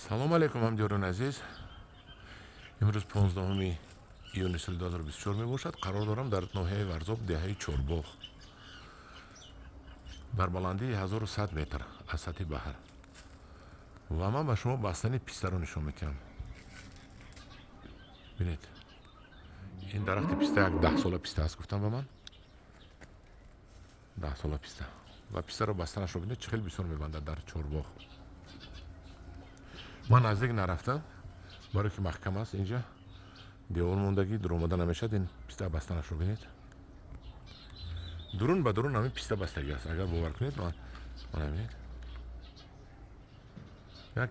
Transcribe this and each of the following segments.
салом алейкум ҳамдиёрони азиз. имрӯз 15 июни соли 2024 мебошад. қарор дорам дар ноҳияи варзоб деҳаи чорбоғ бар баландии 1100 метр аз сатҳи баҳр ва ман ба шумо бастани пистаро нишон медиҳам. бинед, ин дарахти писта як 10 сола писта аст гуфтам ба ман. 10 сола писта ва пистаро бастанашро бинед чӣ хел бисёр мебандад дар чорбоғ. ман наздик нарафтам, барои ки маҳкам аст. инҷа девор мондагӣ дур омада намешад. ин писта бастанашро бинед. дурун ба дурун ҳамин писта бастагӣ аст. агар бовар кунед, ман бинед як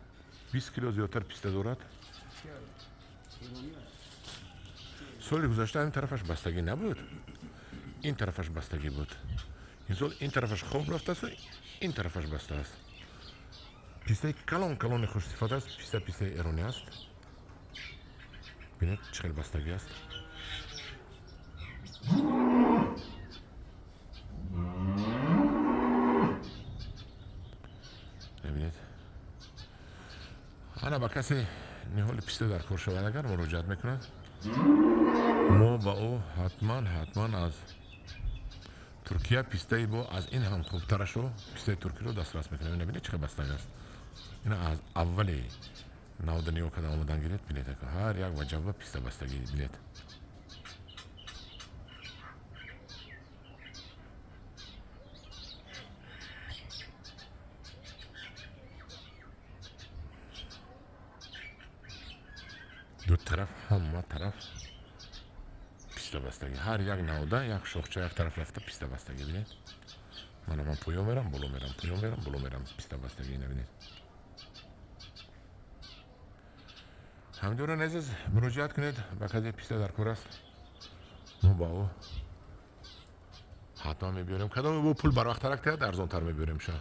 20 кило зиёдтар писта дорад. соли гузашта ҳамин тарафаш бастагӣ набуд, ин тарафаш бастагӣ буд. ин сол ин тарафаш хоб рафтасту ин тарафаш баста аст. пистаи калони хушсифат аст. пистаи эронӣ аст. бинед чӣ хел бастагӣ аст. мебинед, ана ба касе ниҳоли писта дар кор шавад агар муроҷиат мекунад, мо ба ӯ ҳатман аз туркия пистаи бо аз ин ҳам хубтарашро, пистаи туркиро дастрас мекунем. бинед чӣ хел бастагӣ аст. ина аз аввали навда нигоҳ карда омадан гиред. бинед ҳар як ваҷаба писта бастагӣ. бинед ду тараф, ҳама тараф писта бастагӣ. ҳар як навда як шохча як тараф рафта писта бастагӣ. бинед ман поён мерам, боло мерам, поён мерам, боло мерам, писта бастагӣ. бинед ҳамдиёрони азиз, муроҷиат кунед ба касе писта дар кор аст, мо ба ӯ ҳатман мебиёрем. кадоме бо пул барвақттарак теҳад арзонтар мебиёрем. ша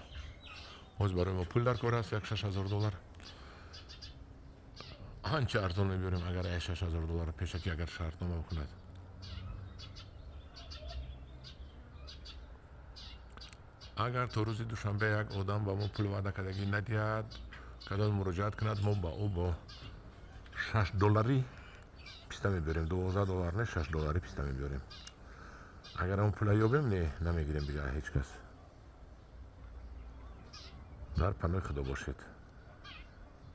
ҳоз барои мо пул дар кор аст. як $6000 анча арзон мебиёрем. агар $6000 пешакӣ агар шартнома бикунад, агар то рӯзи душанбе як одам ба мо пул ваъда кардагӣ надиҳад, кадоме муроҷиат кунад, мо ба ӯ бо $6 писта мебиёрем. $12 не, $6 писта мебиёрем. агар ҳамон пула ёбем, не намегирем дига ҳеҷ кас. дар паноҳи худо бошед.